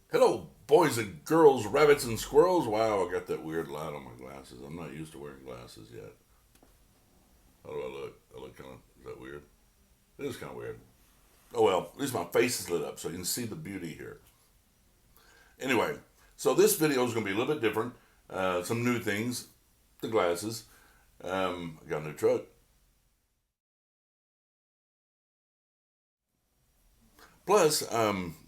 Hello, boys and girls, rabbits and squirrels. Wow, I got that weird light on my glasses. I'm not used to wearing glasses yet. How do I look? I look kind of, is that weird? It is kind of weird. Oh well, at least my face is lit up so you can see the beauty here. Anyway, so this video is going to be a little bit different. Some new things, the glasses. I got a new truck. Plus,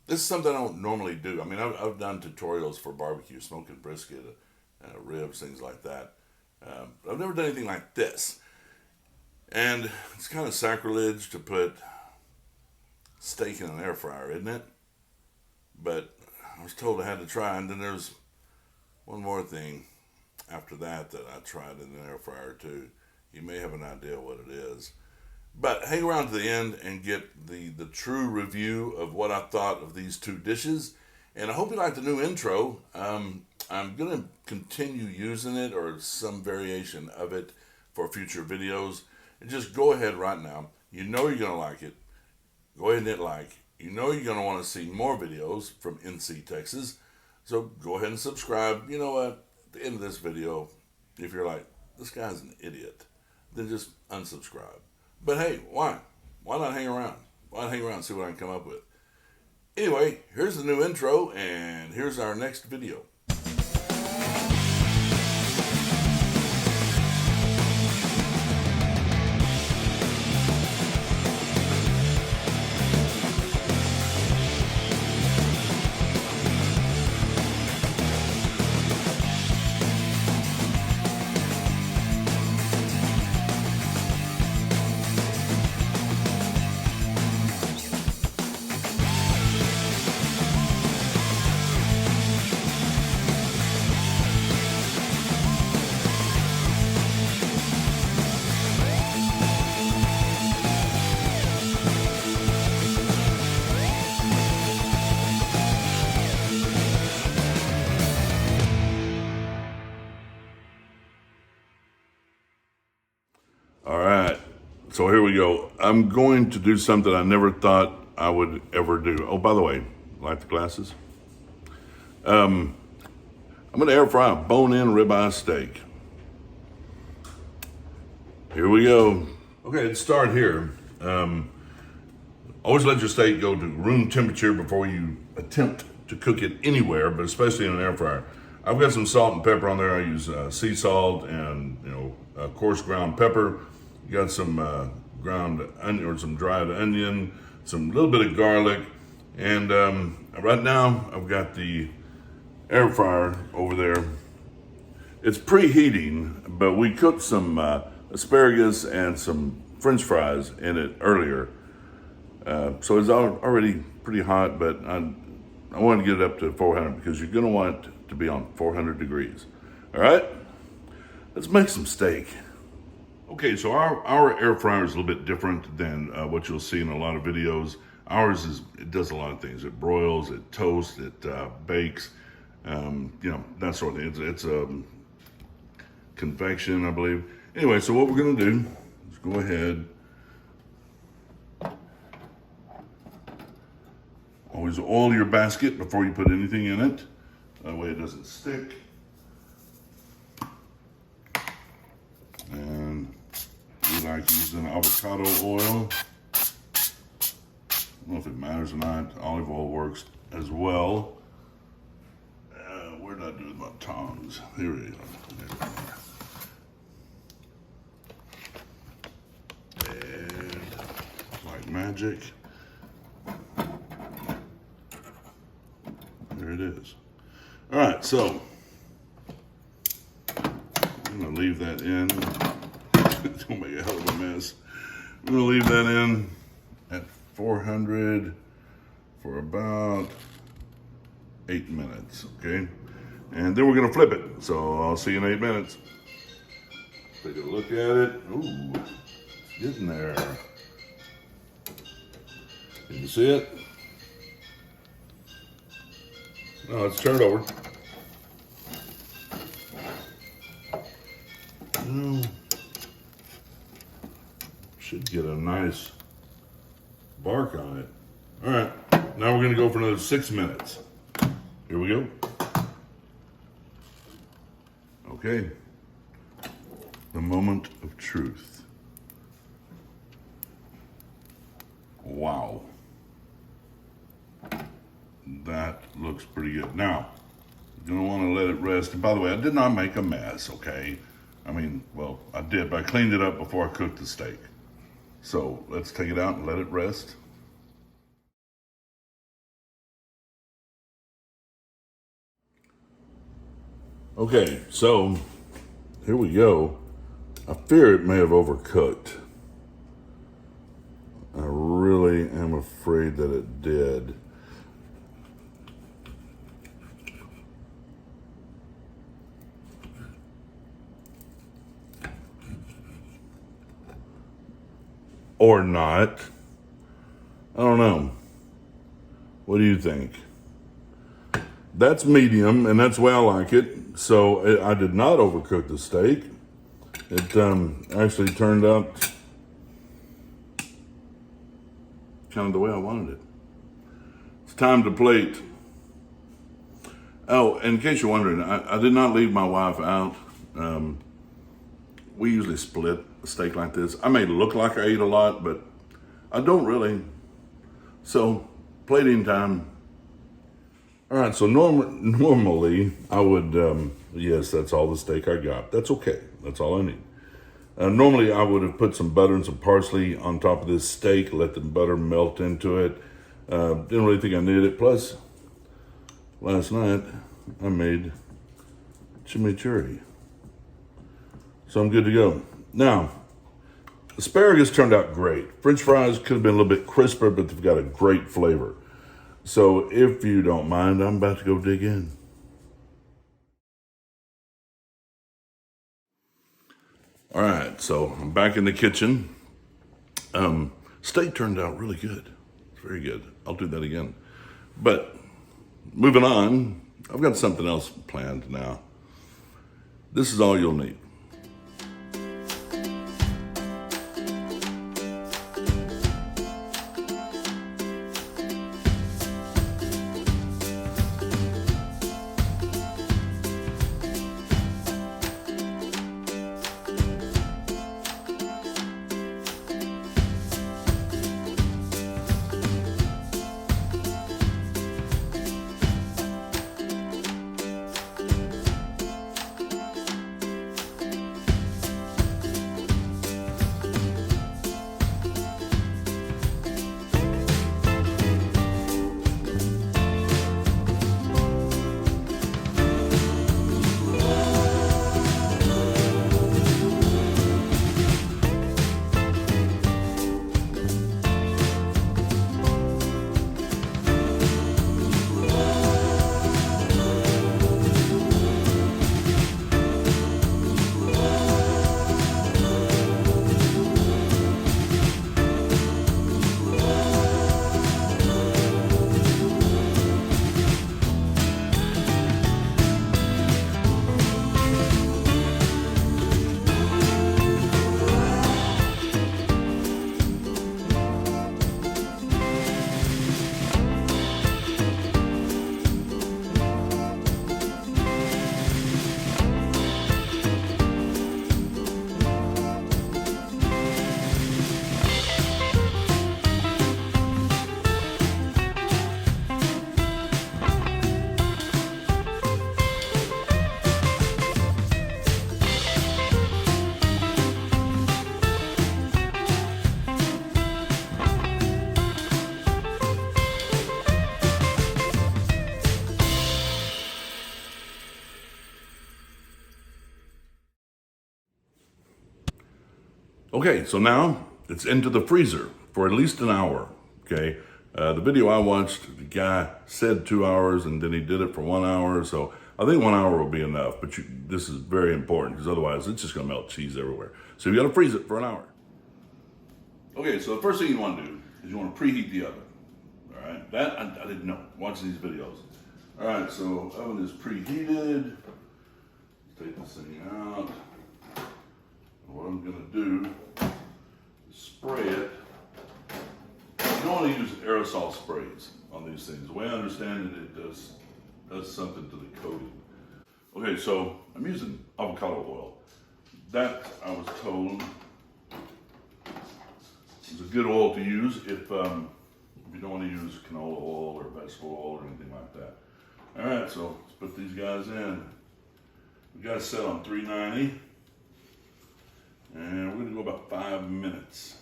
this is something I don't normally do. I mean, I've done tutorials for barbecue, smoking brisket, ribs, things like that. But I've never done anything like this. And it's kind of sacrilege to put steak in an air fryer, isn't it? But I was told I had to try. And then there's one more thing after that I tried in an air fryer too. You may have an idea what it is. But hang around to the end and get the true review of what I thought of these two dishes. And I hope you like the new intro. I'm going to continue using it or some variation of it for future videos. And just go ahead right now. You know you're going to like it. Go ahead and hit like. You know you're going to want to see more videos from NC, Texas. So go ahead and subscribe. You know what? At the end of this video, if you're like, this guy's an idiot, then just unsubscribe. But hey, why? Why not hang around? Why not hang around and see what I can come up with? Anyway, here's the new intro, and here's our next video. All right, so here we go. I'm going to do something I never thought I would ever do. Oh, by the way, like the glasses? I'm going to air fry a bone-in ribeye steak. Here we go. Okay, let's start here. Always let your steak go to room temperature before you attempt to cook it anywhere, but especially in an air fryer. I've got some salt and pepper on there. I use sea salt and coarse ground pepper. You got some ground onion or some dried onion, some little bit of garlic, and right now I've got the air fryer over there. It's preheating, but we cooked some asparagus and some French fries in it earlier. So it's already pretty hot, but I want to get it up to 400 because you're going to want it to be on 400 degrees. All right, let's make some steak. Okay, so our air fryer is a little bit different than what you'll see in a lot of videos. It does a lot of things. It broils, it toasts, it bakes, that sort of thing. It's convection, I believe. Anyway, so what we're going to do is go ahead. Always oil your basket before you put anything in it. That way it doesn't stick. And we like using avocado oil. I don't know if it matters or not. Olive oil works as well. Where did I do with my tongs? Here we go. And like magic. There it is. All right, so I'm gonna leave that in. It's gonna make a hell of a mess. I'm gonna leave that in at 400 for about 8 minutes, okay? And then we're gonna flip it. So I'll see you in 8 minutes. Take a look at it. Ooh, it's getting there. Can you see it? No, it's turned over. Should get a nice bark on it. All right, now we're gonna go for another 6 minutes. here we go. Okay, the moment of truth. Wow. That looks pretty good. Now, you're gonna wanna let it rest. And by the way, I did not make a mess, okay? I mean, well, I did, but I cleaned it up before I cooked the steak. So let's take it out and let it rest. Okay, so here we go. I fear it may have overcooked. I really am afraid that it did. Or not. I don't know. What do you think? That's medium, and that's the way I like it. So I did not overcook the steak. It actually turned out kind of the way I wanted it. It's time to plate. Oh, in case you're wondering, I did not leave my wife out. We usually split a steak like this. I may look like I eat a lot, but I don't really. So, plating time. All right, so normally I would, yes, that's all the steak I got. That's okay. That's all I need. Normally I would have put some butter and some parsley on top of this steak, let the butter melt into it. Didn't really think I needed it. Plus, last night I made chimichurri. So I'm good to go. Now, asparagus turned out great. French fries could have been a little bit crisper, but they've got a great flavor. So if you don't mind, I'm about to go dig in. All right, so I'm back in the kitchen. Steak turned out really good. It's very good. I'll do that again. But moving on, I've got something else planned now. This is all you'll need. Okay, so now it's into the freezer for at least an hour, okay? The video I watched, the guy said 2 hours and then he did it for 1 hour. So I think 1 hour will be enough, but this is very important because otherwise it's just gonna melt cheese everywhere. So you gotta freeze it for an hour. Okay, so the first thing you wanna do is you wanna preheat the oven. All right, that I didn't know, watching these videos. All right, so oven is preheated. Let's take this thing out. What I'm gonna do is spray it. You don't want to use aerosol sprays on these things. The way I understand it, it does does something to the coating. Okay, so I'm using avocado oil. That, I was told, is a good oil to use if you don't want to use canola oil or vegetable oil or anything like that. All right, so let's put these guys in. We got it set on 390, and we're gonna go about 5 minutes.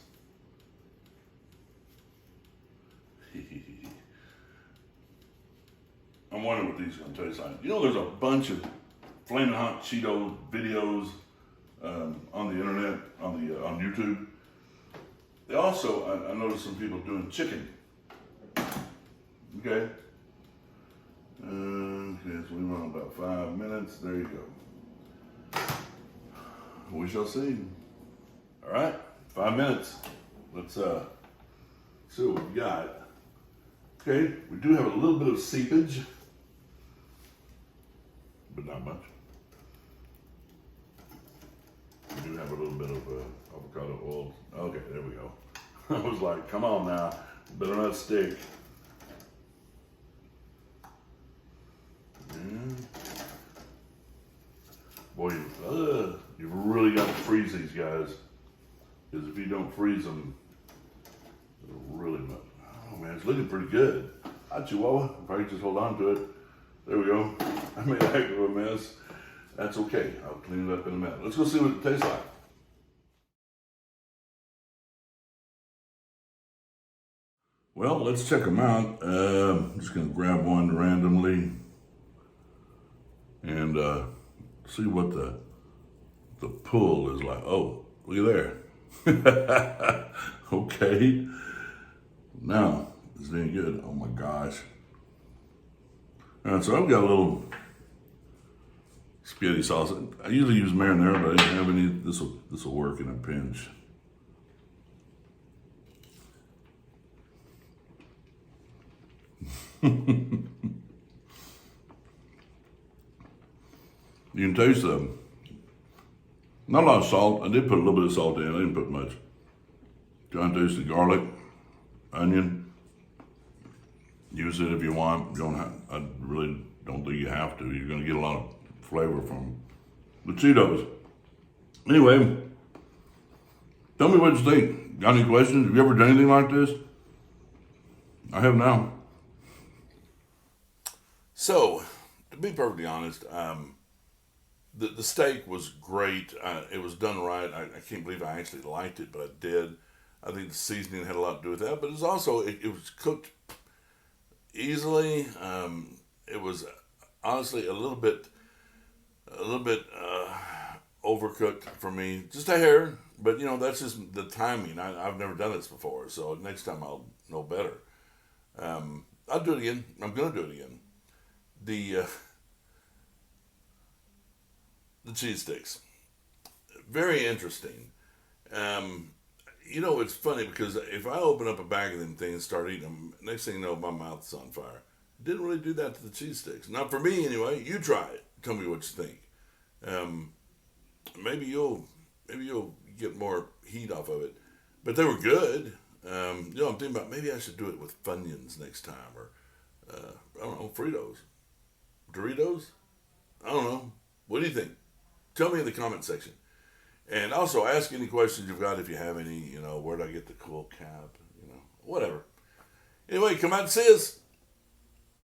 I'm wondering what these are gonna taste like. You know, there's a bunch of flaming hot Cheeto videos on the internet, on YouTube. They also, I noticed some people doing chicken. Okay. Okay, so we run about 5 minutes. There you go. We shall see. All right, 5 minutes. Let's see what we got. Okay, we do have a little bit of seepage, but not much. We do have a little bit of avocado oil. Okay, there we go. I was like, come on now, better not stick. Yeah. Boy, you've really got to freeze these guys, because if you don't freeze them, it'll really not. Oh man, it's looking pretty good. Hi Chihuahua, probably just hold on to it. There we go. I made a heck of a mess. That's okay, I'll clean it up in a minute. Let's go see what it tastes like. Well, let's check them out. I'm just gonna grab one randomly and see what the pull is like. Oh, look at there. Okay. Now, is it any good? Oh my gosh. All right, so I've got a little spaghetti sauce. I usually use marinara, but I didn't have any. This will work in a pinch. You can taste them. Not a lot of salt. I did put a little bit of salt in. I didn't put much. Trying to taste the garlic, onion. Use it if you want. You don't have, I really don't think you have to. You're going to get a lot of flavor from the Cheetos. Anyway, tell me what you think. Got any questions? Have you ever done anything like this? I have now. So, to be perfectly honest, the steak was great. It was done right. I can't believe I actually liked it, but I did. I think the seasoning had a lot to do with that. But it's also it was cooked easily. It was honestly a little bit overcooked for me, just a hair. But that's just the timing. I've never done this before, so next time I'll know better. I'll do it again. I'm gonna do it again. The cheese sticks, very interesting. It's funny because if I open up a bag of them things and start eating them, next thing you know, my mouth's on fire. Didn't really do that to the cheese sticks. Not for me, anyway. You try it. Tell me what you think. Maybe you'll get more heat off of it. But they were good. I'm thinking about maybe I should do it with Funyuns next time, or I don't know, Fritos, Doritos. I don't know. What do you think? Tell me in the comment section. And also ask any questions you've got if you have any. Where'd I get the cool cap? Whatever. Anyway, come out and see us.